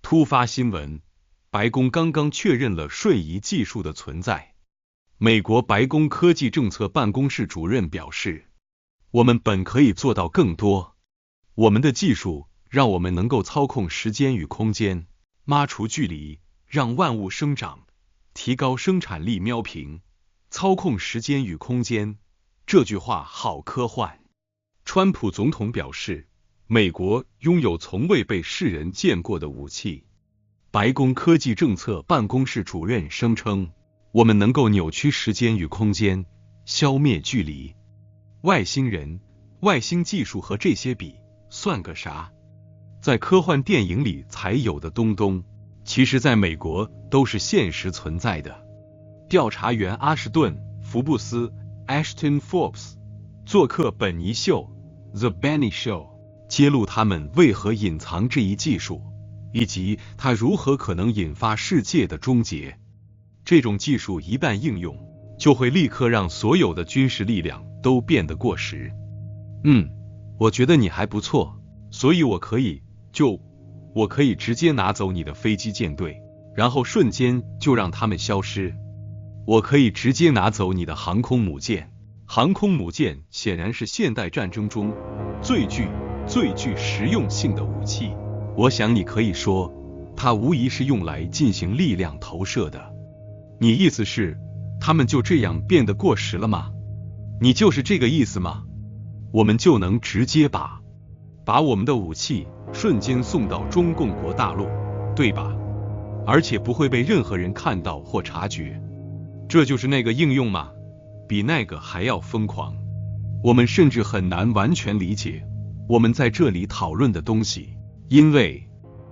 突发新闻：白宫刚刚确认了瞬移技术的存在。美国白宫科技政策办公室主任表示，我们本可以做到更多。我们的技术让我们能够操控时间与空间，抹除距离，让万物生长，提高生产力。喵评：操控时间与空间，这句话好科幻。川普总统表示，美国拥有从未被世人见过的武器。白宫科技政策办公室主任声称，我们能够扭曲时间与空间，消灭距离。外星人、外星技术和这些比，算个啥？在科幻电影里才有的东东，其实在美国都是现实存在的。调查员阿什顿·福布斯 Ashton Forbes 做客本尼秀 The Benny Show， 揭露他们为何隐藏这一技术，以及它如何可能引发世界的终结。这种技术一旦应用，就会立刻让所有的军事力量都变得过时。我觉得你还不错，所以我可以就，我可以直接拿走你的飞机舰队，然后瞬间就让它们消失。我可以直接拿走你的航空母舰，航空母舰显然是现代战争中最具实用性的武器。我想你可以说，它无疑是用来进行力量投射的。你意思是，他们就这样变得过时了吗？你就是这个意思吗？我们就能直接把我们的武器瞬间送到中共国大陆，对吧？而且不会被任何人看到或察觉。这就是那个应用吗？比那个还要疯狂。我们甚至很难完全理解我们在这里讨论的东西，因为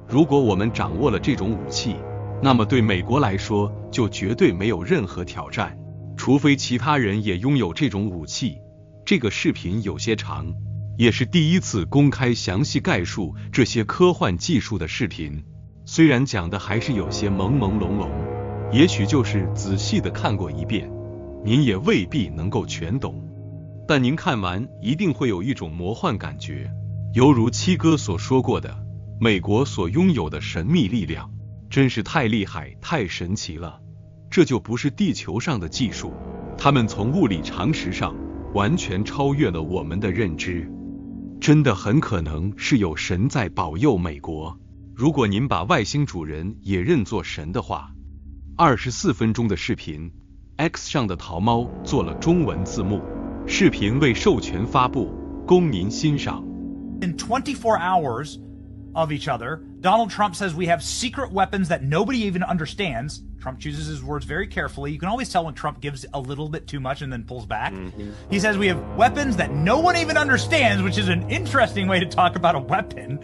如果我们掌握了这种武器，那么对美国来说就绝对没有任何挑战，除非其他人也拥有这种武器。这个视频有些长，也是第一次公开详细概述这些科幻技术的视频，虽然讲的还是有些朦朦胧胧，也许就是仔细的看过一遍，您也未必能够全懂，但您看完一定会有一种魔幻感觉，犹如七哥所说过的，美国所拥有的神秘力量真是太厉害太神奇了，这就不是地球上的技术，他们从物理常识上完全超越了我们的认知，真的很可能是有神在保佑美国。如果您把外星主人也认作神的话。24分钟的视频 X 上的桃猫做了中文字幕，视频未授权发布，供您欣赏。 In 24 hours of each other, Donald Trump says we have secret weapons that nobody even understands. Trump chooses his words very carefully. You can always tell when Trump gives a little bit too much and then pulls back. He says we have weapons that no one even understands, which is an interesting way to talk about a weapon.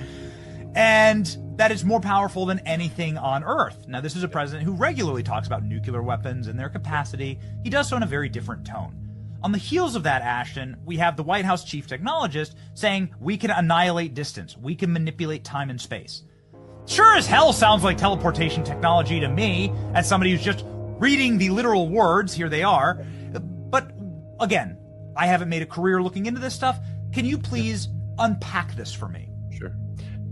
And that is more powerful than anything on Earth. Now, this is a president who regularly talks about nuclear weapons and their capacity. He does so in a very different tone. On the heels of that, Ashton, we have the White House chief technologist saying we can annihilate distance. We can manipulate time and space. Sure as hell sounds like teleportation technology to me, as somebody who's just reading the literal words. Here they are. But again, I haven't made a career looking into this stuff. Can you please unpack this for me? Sure.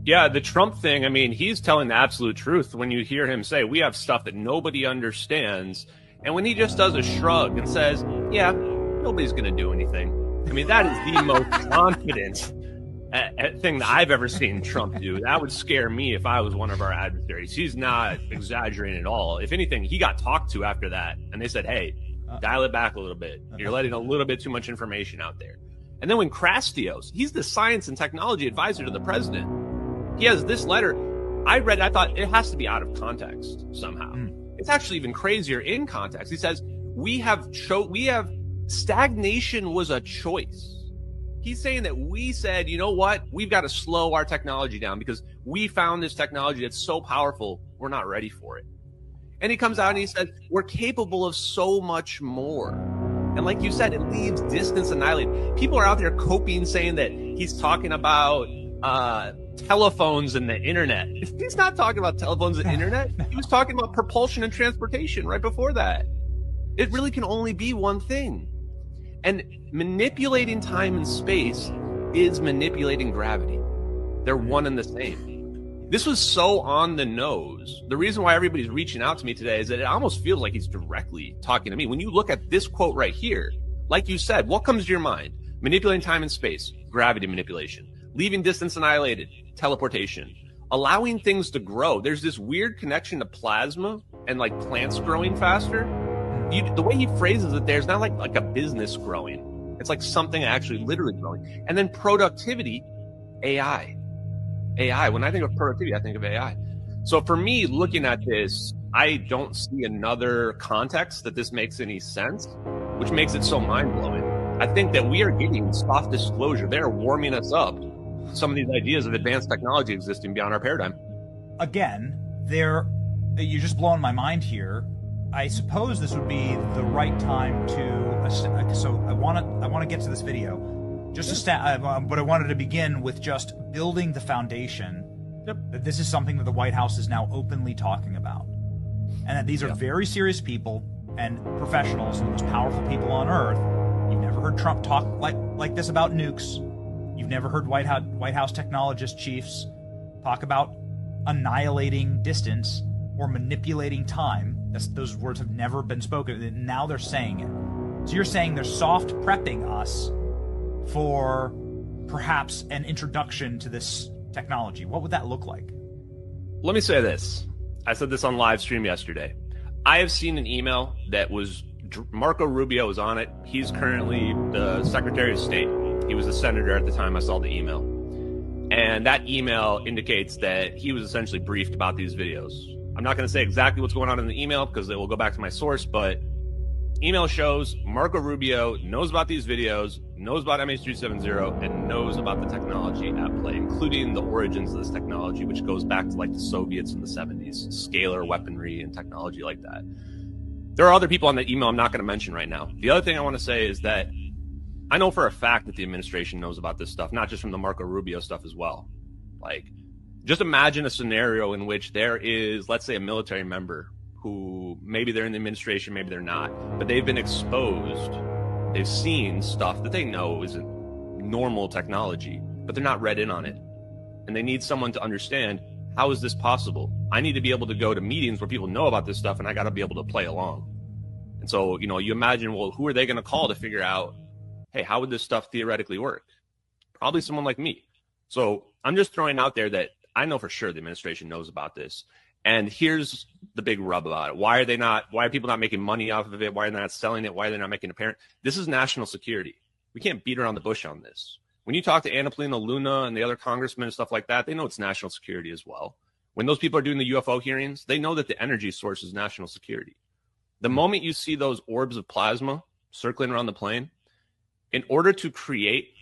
Yeah, the Trump thing, I mean, he's telling the absolute truth when you hear him say, we have stuff that nobody understands. And when he just does a shrug and says, yeah, nobody's going to do anything. I mean, that is the most confident thing that I've ever seen Trump do. That would scare me if I was one of our adversaries. He's not exaggerating at all. If anything, he got talked to after that. And they said, hey, dial it back a little bit. You're letting a little bit too much information out there. And then when Krastios, he's the science and technology advisor to the president. He has this letter. I read, I thought it has to be out of context somehow. It's actually even crazier in context. He says, we have stagnation was a choice. He's saying that we said, you know what? We've got to slow our technology down because we found this technology that's so powerful, we're not ready for it. And he comes out and he said, we're capable of so much more. And like you said, it leaves distance annihilated. People are out there coping, saying that he's talking about telephones and the internet. He's not talking about telephones and internet. He was talking about propulsion and transportation right before that. It really can only be one thing. And manipulating time and space is manipulating gravity. They're one and the same. This was so on the nose. The reason why everybody's reaching out to me today is that it almost feels like he's directly talking to me. When you look at this quote right here, like you said, what comes to your mind? Manipulating time and space, gravity manipulation, leaving distance annihilated, teleportation, allowing things to grow. There's this weird connection to plasma and like plants growing faster. The way he phrases it, there's not like a business growing. It's like something actually literally growing. And then productivity, AI. AI. When I think of productivity, I think of AI. So for me, looking at this, I don't see another context that this makes any sense, which makes it so mind-blowing. I think that we are getting soft disclosure. They're warming us up to some of these ideas of advanced technology existing beyond our paradigm. Again, you're just blowing my mind here. I suppose this would be the right time to. So I want to get to this video. But I wanted to begin with just building the foundation that this is something that the White House is now openly talking about, and that these are very serious people and professionals, and the most powerful people on earth. You've never heard Trump talk like this about nukes. You've never heard White House technologist chiefs talk about annihilating distance or manipulating time. Those words have never been spoken, and now they're saying it. So you're saying they're soft prepping us for perhaps an introduction to this technology. What would that look like? Let me say this. I said this on live stream yesterday. I have seen an email that was Marco Rubio was on it. He's currently the Secretary of State. He was a senator at the time I saw the email. And that email indicates that he was essentially briefed about these videos. I'm not going to say exactly what's going on in the email because it will go back to my source, but email shows Marco Rubio knows about these videos, knows about MH370, and knows about the technology at play, including the origins of this technology, which goes back to like the Soviets in the 70s, scalar weaponry and technology like that. There are other people on that email I'm not going to mention right now. The other thing I want to say is that I know for a fact that the administration knows about this stuff, not just from the Marco Rubio stuff as well. Like, just imagine a scenario in which there is, let's say, a military member who maybe they're in the administration, maybe they're not, but they've been exposed. They've seen stuff that they know isn't normal technology, but they're not read in on it. And they need someone to understand, how is this possible? I need to be able to go to meetings where people know about this stuff, and I got to be able to play along. And so, you know, you imagine, well, who are they going to call to figure out, hey, how would this stuff theoretically work? Probably someone like me. So I'm just throwing out there that I know for sure the administration knows about this. And here's the big rub about it. Why are people not making money off of it? Why are they not selling it? Why are they not making it apparent? This is national security. We can't beat around the bush on this. When you talk to Anna Polina Luna and the other congressmen and stuff like that, they know it's national security as well. When those people are doing the UFO hearings, they know that the energy source is national security. The moment you see those orbs of plasma circling around the plane, in order to create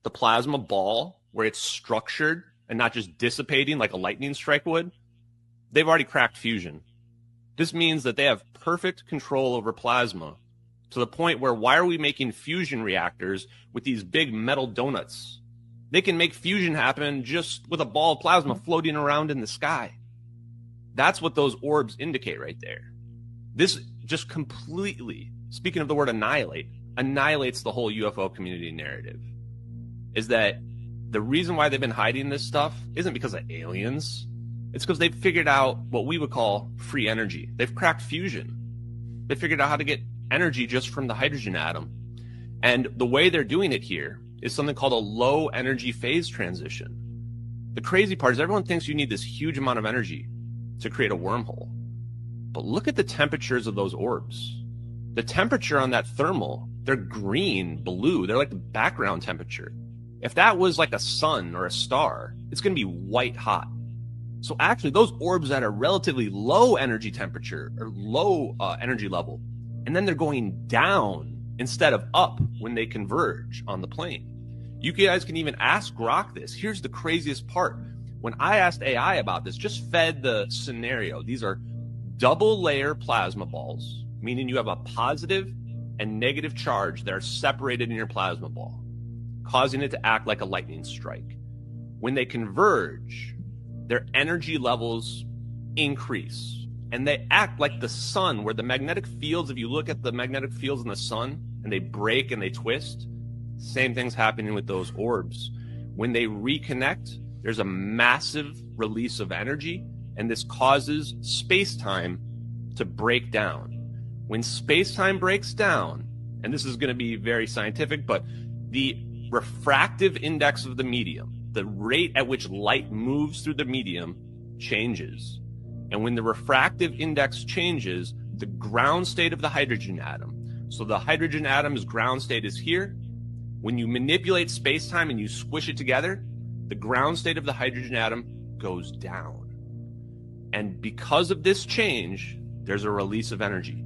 the plasma ball where it's structured and not just dissipating like a lightning strike would, they've already cracked fusion. This means that they have perfect control over plasma to the point where why are we making fusion reactors with these big metal donuts? They can make fusion happen just with a ball of plasma floating around in the sky. That's what those orbs indicate right there. This just completely, speaking of the word annihilate, annihilates the whole UFO community narrative. Is that the reason why they've been hiding this stuff isn't because of aliens. It's because they've figured out what we would call free energy. They've cracked fusion. They figured out how to get energy just from the hydrogen atom. And the way they're doing it here is something called a low energy phase transition. The crazy part is everyone thinks you need this huge amount of energy to create a wormhole. But look at the temperatures of those orbs. The temperature on that thermal, they're green, blue. They're like the background temperature. If that was like a sun or a star, it's going to be white hot. So actually, those orbs at a relatively low energy temperature or low energy level, and then they're going down instead of up when they converge on the plane. You guys can even ask Grok this. Here's the craziest part. When I asked AI about this, just fed the scenario. These are double layer plasma balls, meaning you have a positive and negative charge that are separated in your plasma ball, causing it to act like a lightning strike. When they converge, their energy levels increase, and they act like the sun, where the magnetic fields, if you look at the magnetic fields in the sun, and they break and they twist, same thing's happening with those orbs. When they reconnect, there's a massive release of energy, and this causes space-time to break down. When space-time breaks down, and this is going to be very scientific, but the refractive index of the medium, the rate at which light moves through the medium, changes. And when the refractive index changes, the ground state of the hydrogen atom, so the hydrogen atom's ground state is here. When you manipulate space-time and you squish it together, the ground state of the hydrogen atom goes down. And because of this change, there's a release of energy.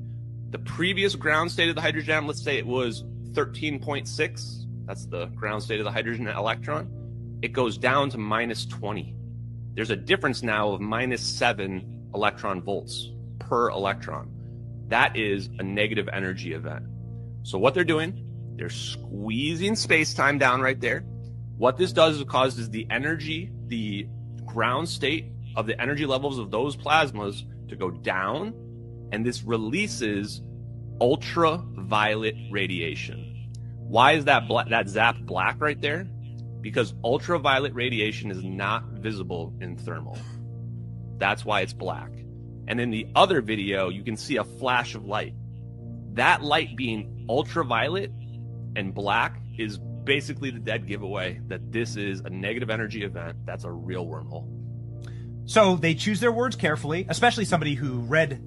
The previous ground state of the hydrogen atom, let's say it was 13.6. That's the ground state of the hydrogen electron. It goes down to minus 20. There's a difference now of minus 7 electron volts per electron. That is a negative energy event. So what they're doing, they're squeezing space-time down right there. What this does is it causes the energy, the ground state of the energy levels of those plasmas to go down, and this releases ultraviolet radiation. Why is that zap black right there? Because ultraviolet radiation is not visible in thermal. That's why it's black. And in the other video, you can see a flash of light. That light being ultraviolet and black is basically the dead giveaway that this is a negative energy event. That's a real wormhole. So they choose their words carefully, especially somebody who read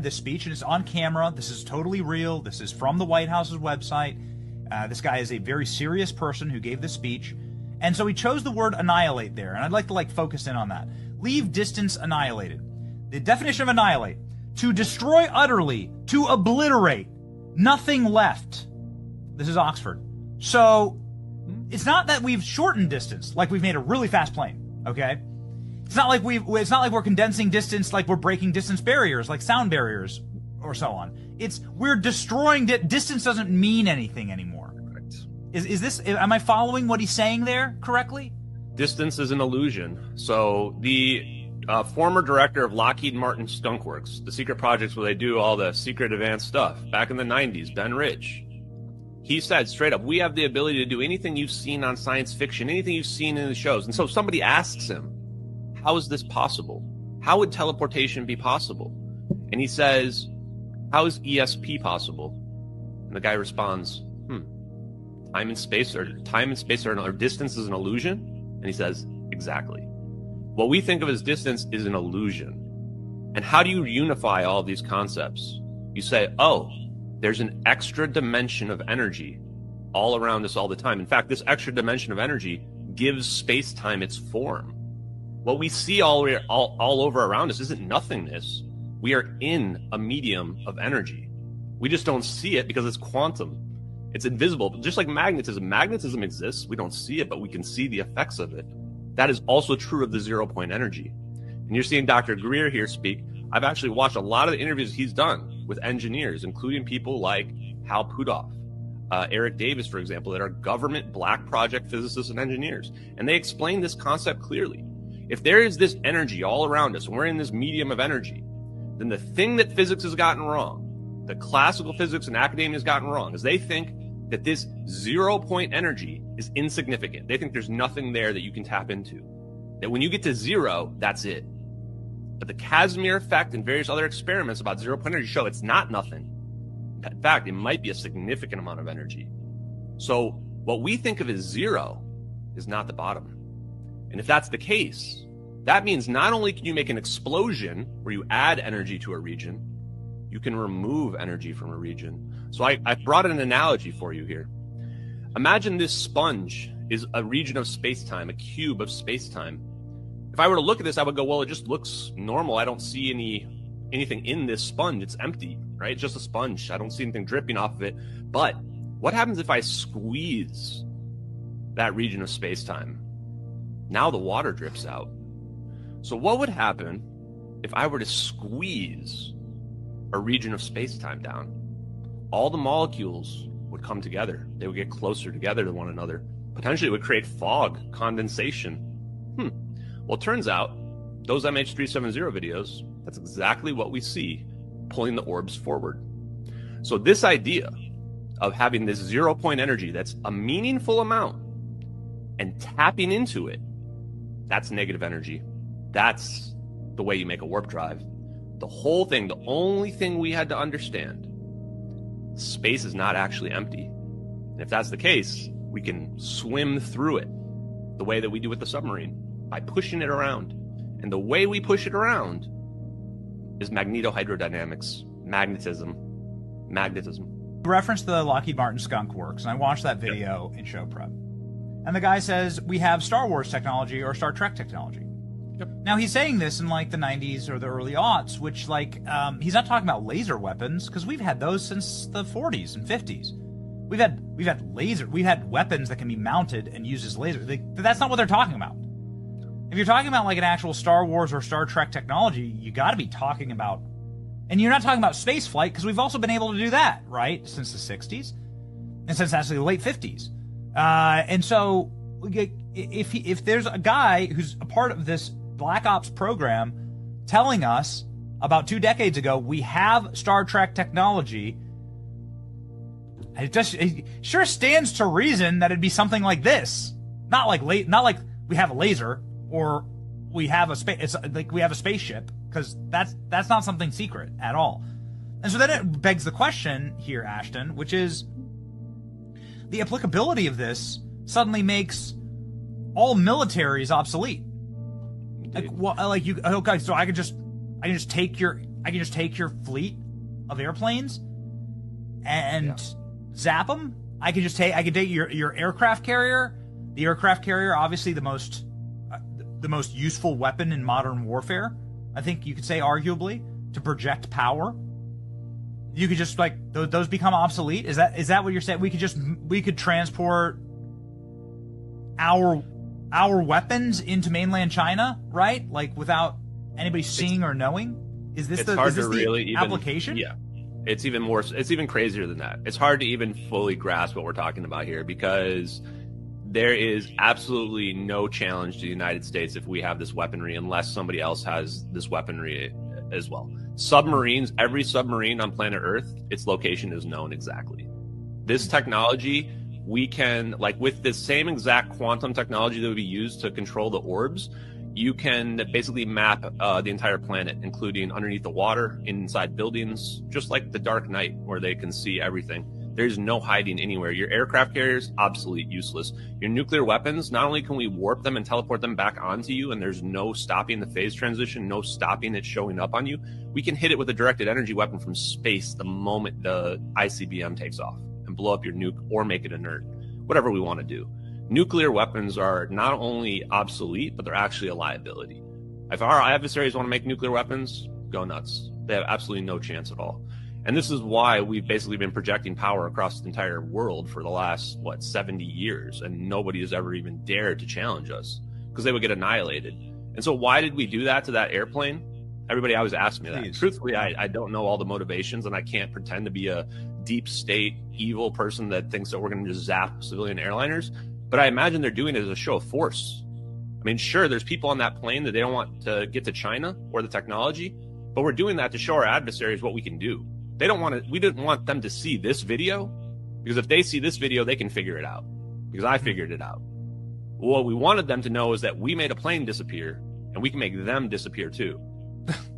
this speech and is on camera. This is totally real. This is from the White House's website. This guy is a very serious person who gave this speech. And so he chose the word annihilate there. And I'd like to focus in on that. Leave distance annihilated. The definition of annihilate: to destroy utterly, to obliterate, nothing left. This is Oxford. So it's not that we've shortened distance, like we've made a really fast plane, okay? It's not like we're condensing distance, like we're breaking distance barriers, like sound barriers or so on. We're destroying distance doesn't mean anything anymore. Right. Am I following what he's saying there correctly? Distance is an illusion. So the former director of Lockheed Martin Skunk Works, the secret projects where they do all the secret advanced stuff, back in the 90s, Ben Rich, he said straight up, we have the ability to do anything you've seen on science fiction, anything you've seen in the shows. And so somebody asks him, how is this possible? How would teleportation be possible? And he says, how is ESP possible? And the guy responds, time and space or distance is an illusion? And he says, exactly. What we think of as distance is an illusion. And how do you unify all these concepts? You say, oh, there's an extra dimension of energy all around us all the time. In fact, this extra dimension of energy gives space-time its form. What we see all over around us isn't nothingness. We are in a medium of energy. We just don't see it because it's quantum. It's invisible. Just like magnetism. Magnetism exists. We don't see it, but we can see the effects of it. That is also true of the zero-point energy. And you're seeing Dr. Greer here speak. I've actually watched a lot of the interviews he's done with engineers, including people like Hal Puthoff, Eric Davis, for example, that are government black project physicists and engineers. And they explain this concept clearly. If there is this energy all around us, and we're in this medium of energy, then the thing that physics has gotten wrong, the classical physics and academia has gotten wrong, is they think that this zero-point energy is insignificant. They think there's nothing there that you can tap into. That when you get to zero, that's it. But the Casimir effect and various other experiments about zero-point energy show it's not nothing. In fact, it might be a significant amount of energy. So what we think of as zero is not the bottom. And if that's the case, that means not only can you make an explosion where you add energy to a region, you can remove energy from a region. So I brought an analogy for you here. Imagine this sponge is a region of space-time, a cube of space-time. If I were to look at this, I would go, well, it just looks normal. I don't see anything in this sponge. It's empty, right? It's just a sponge. I don't see anything dripping off of it. But what happens if I squeeze that region of space-time? Now the water drips out. So what would happen if I were to squeeze a region of space-time down? All the molecules would come together. They would get closer together to one another. Potentially it would create fog, condensation. Well, it turns out those MH370 videos, that's exactly what we see pulling the orbs forward. So this idea of having this zero-point energy that's a meaningful amount and tapping into it, that's negative energy. That's the way you make a warp drive. The whole thing, the only thing we had to understand, space is not actually empty. And if that's the case, we can swim through it the way that we do with the submarine, by pushing it around. And the way we push it around is magnetohydrodynamics, magnetism. Reference the Lockheed Martin Skunk Works, and I watched that video in show prep. And the guy says, we have Star Wars technology or Star Trek technology. Yep. Now, he's saying this in like the 90s or the early aughts, which like, he's not talking about laser weapons, because we've had those since the 40s and 50s. We've had weapons that can be mounted and used as lasers. That's not what they're talking about. If you're talking about like an actual Star Wars or Star Trek technology, you got to be talking about, and you're not talking about space flight, because we've also been able to do that, right? Since the 60s and since actually the late 50s. And so if there's a guy who's a part of this Black Ops program telling us about 2 decades ago, we have Star Trek technology, it sure stands to reason that it'd be something like this. Not like we have a laser or we have a spaceship, because that's not something secret at all. And so then it begs the question here, Ashton, which is the applicability of this suddenly makes all militaries obsolete. Okay, so I can just take your fleet of airplanes and zap them. I can take your aircraft carrier. The aircraft carrier, obviously the most useful weapon in modern warfare, I think you could say, arguably, to project power. You could just those become obsolete. Is that what you're saying? We could transport our weapons into mainland China, right? Like without anybody seeing or knowing. Is this the application? Yeah. It's even crazier than that. It's hard to even fully grasp what we're talking about here, because there is absolutely no challenge to the United States if we have this weaponry, unless somebody else has this weaponry as well. Submarines, every submarine on planet Earth, its location is known exactly. This technology, we can, with this same exact quantum technology that would be used to control the orbs, you can basically map the entire planet, including underneath the water, inside buildings, just like the Dark Knight, where they can see everything. There's no hiding anywhere. Your aircraft carriers, obsolete, useless. Your nuclear weapons, not only can we warp them and teleport them back onto you, and there's no stopping the phase transition, no stopping it showing up on you, we can hit it with a directed energy weapon from space the moment the ICBM takes off and blow up your nuke or make it inert, whatever we want to do. Nuclear weapons are not only obsolete, but they're actually a liability. If our adversaries want to make nuclear weapons, go nuts. They have absolutely no chance at all. And this is why we've basically been projecting power across the entire world for the last, 70 years, and nobody has ever even dared to challenge us, because they would get annihilated. And so why did we do that to that airplane? Everybody always asks me that. Please. Truthfully, I don't know all the motivations, and I can't pretend to be a deep state evil person that thinks that we're going to just zap civilian airliners. But I imagine they're doing it as a show of force. I mean, sure, there's people on that plane that they don't want to get to China or the technology, but we're doing that to show our adversaries what we can do. We didn't want them to see this video, because if they see this video, they can figure it out, because I figured it out. What we wanted them to know is that we made a plane disappear, and we can make them disappear too.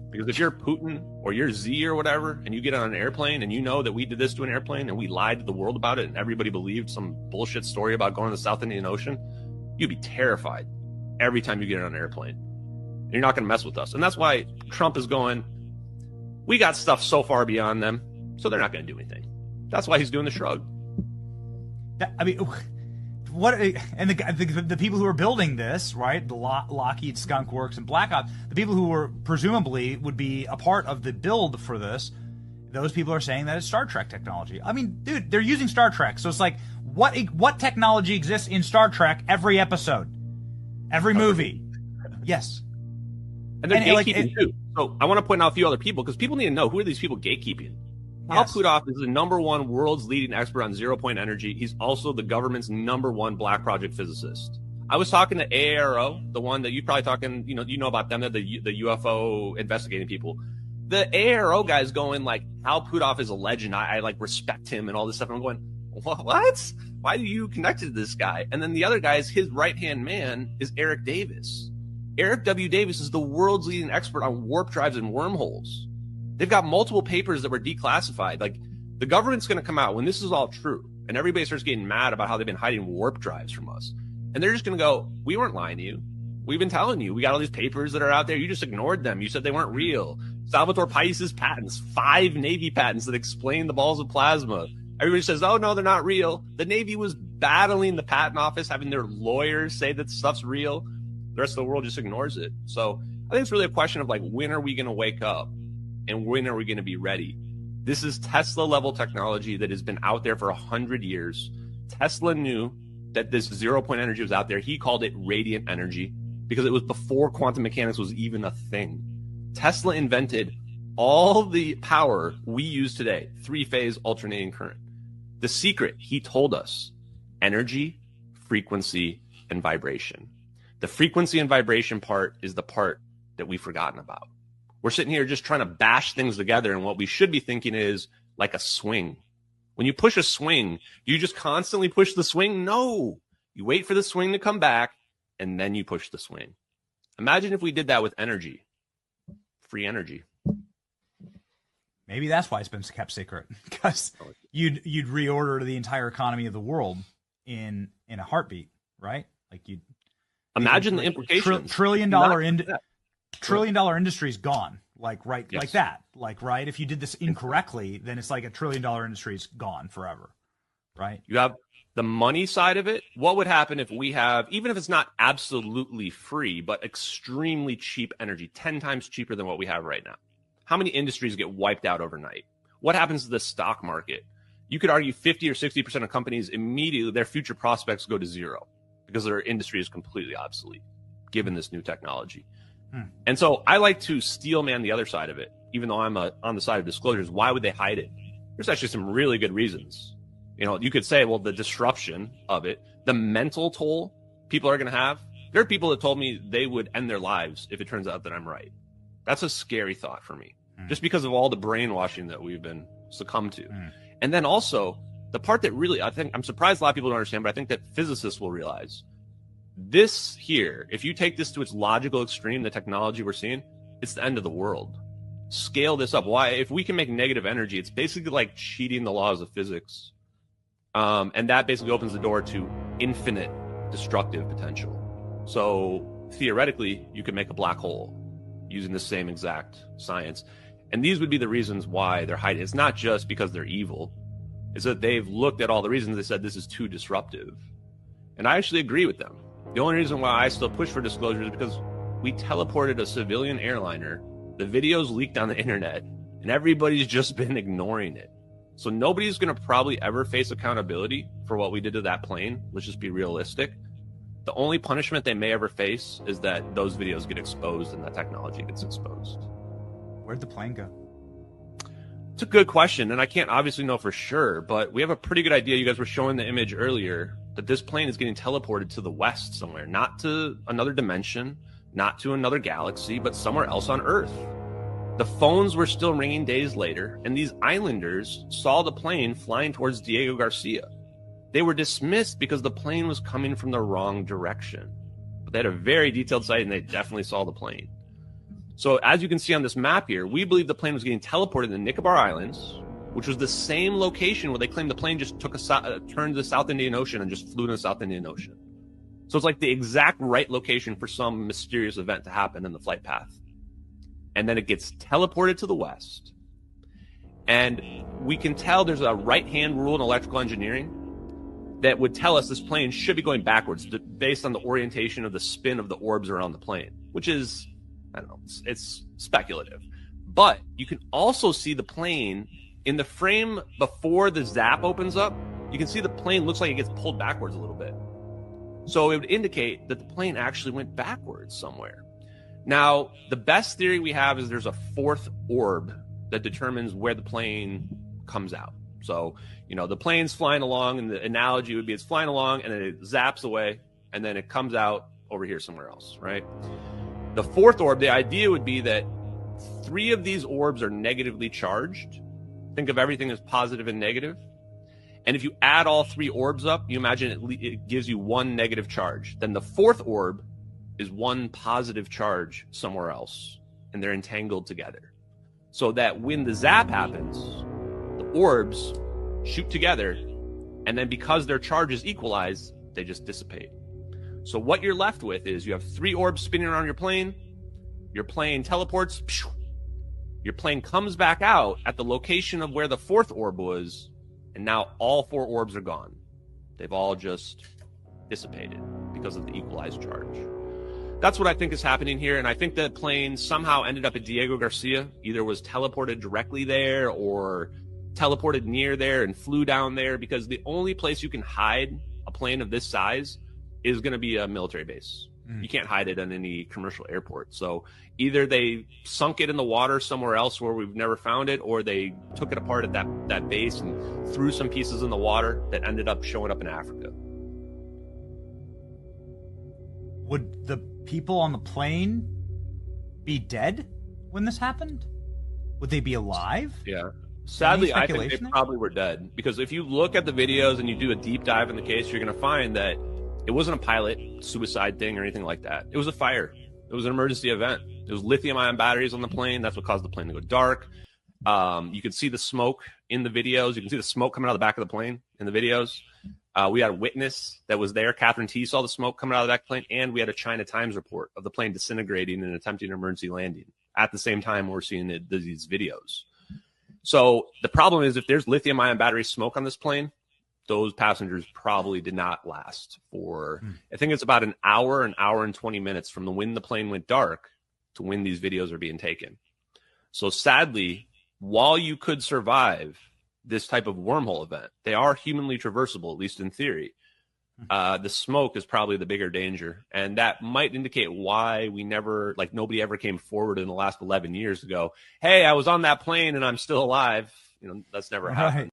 Because if you're Putin or you're Z or whatever, and you get on an airplane and you know that we did this to an airplane and we lied to the world about it and everybody believed some bullshit story about going to the South Indian Ocean, you'd be terrified every time you get on an airplane. And you're not going to mess with us. And that's why Trump is going, we got stuff so far beyond them, so they're not going to do anything. That's why he's doing the shrug. What? And the people who are building this, right? The Lockheed Skunk Works and Black Ops, the people who were presumably would be a part of the build for this, those people are saying that it's Star Trek technology. I mean, dude, they're using Star Trek, so it's like, what technology exists in Star Trek every episode, every movie? Yes. And they're gatekeeping too. So I want to point out a few other people, because people need to know, who are these people gatekeeping? Yes. Al Puthoff is the #1 world's leading expert on zero-point energy. He's also the government's #1 Black Project physicist. I was talking to AARO, the one that you're probably talking, you know about them, they're the UFO investigating people. The AARO guy's going like, Al Puthoff is a legend. I respect him and all this stuff. And I'm going, what? Why do you connect to this guy? And then the other guy is his right-hand man is Eric Davis. Eric W. Davis is the world's leading expert on warp drives and wormholes. They've got multiple papers that were declassified. Like, the government's going to come out when this is all true, and everybody starts getting mad about how they've been hiding warp drives from us. And they're just going to go, we weren't lying to you. We've been telling you. We got all these papers that are out there. You just ignored them. You said they weren't real. Salvatore Pais's patents, 5 Navy patents that explain the balls of plasma. Everybody says, oh, no, they're not real. The Navy was battling the patent office, having their lawyers say that stuff's real. The rest of the world just ignores it. So I think it's really a question of, like, when are we going to wake up and when are we going to be ready? This is Tesla level technology that has been out there for 100 years. Tesla knew that this 0-point energy was out there. He called it radiant energy because it was before quantum mechanics was even a thing. Tesla invented all the power we use today, 3-phase alternating current. The secret, he told us, energy, frequency, and vibration. The frequency and vibration part is the part that we've forgotten about. We're sitting here just trying to bash things together, and what we should be thinking is like a swing. When you push a swing, do you just constantly push the swing? No. You wait for the swing to come back, and then you push the swing. Imagine if we did that with energy. Free energy. Maybe that's why it's been kept secret, because you'd reorder the entire economy of the world in a heartbeat, right? Like, you'd imagine the implications. Trillion dollar industry's gone. Like, right, yes. Like that. Like, right, if you did this incorrectly, then it's like $1 trillion industry's gone forever, right? You have the money side of it. What would happen if we have, even if it's not absolutely free, but extremely cheap energy, 10 times cheaper than what we have right now? How many industries get wiped out overnight? What happens to the stock market? You could argue 50 or 60% of companies immediately, their future prospects go to zero because their industry is completely obsolete, given this new technology. And so I like to steel man the other side of it, even though I'm on the side of disclosures. Why would they hide it? There's actually some really good reasons. You know, you could say, well, the disruption of it, the mental toll people are going to have. There are people that told me they would end their lives if it turns out that I'm right. That's a scary thought for me, just because of all the brainwashing that we've been succumbed to. And then also, the part that really, I think, I'm surprised a lot of people don't understand, but I think that physicists will realize this here, if you take this to its logical extreme, the technology we're seeing, it's the end of the world. Scale this up. Why? If we can make negative energy, it's basically like cheating the laws of physics. And that basically opens the door to infinite destructive potential. So theoretically, you could make a black hole using the same exact science. And these would be the reasons why they're hiding. It's not just because they're evil. It's that they've looked at all the reasons. They said this is too disruptive. And I actually agree with them. The only reason why I still push for disclosure is because we teleported a civilian airliner. The video's leaked on the internet, and everybody's just been ignoring it. So nobody's going to probably ever face accountability for what we did to that plane. Let's just be realistic. The only punishment they may ever face is that those videos get exposed and that technology gets exposed. Where'd the plane go? It's a good question, and I can't obviously know for sure, but we have a pretty good idea. You guys were showing the image earlier that this plane is getting teleported to the west somewhere, not to another dimension, not to another galaxy, but somewhere else on Earth. The phones were still ringing days later, and these islanders saw the plane flying towards Diego Garcia. They were dismissed because the plane was coming from the wrong direction. But they had a very detailed sight, and they definitely saw the plane. So as you can see on this map here, we believe the plane was getting teleported to the Nicobar Islands, which was the same location where they claimed the plane just took a turn to the South Indian Ocean and just flew to the South Indian Ocean. So it's like the exact right location for some mysterious event to happen in the flight path. And then it gets teleported to the west. And we can tell there's a right-hand rule in electrical engineering that would tell us this plane should be going backwards based on the orientation of the spin of the orbs around the plane, which is, I don't know, it's speculative. But you can also see the plane in the frame before the zap opens up. You can see the plane looks like it gets pulled backwards a little bit. So it would indicate that the plane actually went backwards somewhere. Now, the best theory we have is there's a fourth orb that determines where the plane comes out. So, you know, the plane's flying along, and the analogy would be it's flying along, and then it zaps away, and then it comes out over here somewhere else, right? The fourth orb, the idea would be that 3 of these orbs are negatively charged. Think of everything as positive and negative. And if you add all 3 orbs up, you imagine it gives you 1 negative charge. Then the fourth orb is one positive charge somewhere else, and they're entangled together. So that when the zap happens, the orbs shoot together, and then because their charges equalize, they just dissipate. So what you're left with is you have 3 orbs spinning around your plane teleports, your plane comes back out at the location of where the 4th orb was, and now all 4 orbs are gone. They've all just dissipated because of the equalized charge. That's what I think is happening here, and I think the plane somehow ended up at Diego Garcia, either was teleported directly there or teleported near there and flew down there, because the only place you can hide a plane of this size is going to be a military base. You can't hide it on any commercial airport. So either they sunk it in the water somewhere else where we've never found it, or they took it apart at that base and threw some pieces in the water that ended up showing up in Africa. Would the people on the plane be dead when this happened? Would they be alive? Yeah. Sadly, I think they probably were dead, because if you look at the videos and you do a deep dive in the case, you're going to find that it wasn't a pilot suicide thing or anything like that. It was a fire. It was an emergency event. It was lithium-ion batteries on the plane. That's what caused the plane to go dark. You can see the smoke in the videos. You can see the smoke coming out of the back of the plane in the videos. We had a witness that was there. Catherine T saw the smoke coming out of the back of the plane, and we had a China Times report of the plane disintegrating and attempting an emergency landing at the same time we're seeing these videos. So the problem is, if there's lithium-ion battery smoke on this plane, those passengers probably did not last for, I think it's about an hour and 20 minutes from when the plane went dark to when these videos are being taken. So sadly, while you could survive this type of wormhole event, they are humanly traversable, at least in theory. The smoke is probably the bigger danger. And that might indicate why nobody ever came forward in the last 11 years to go, hey, I was on that plane and I'm still alive. That's never happened.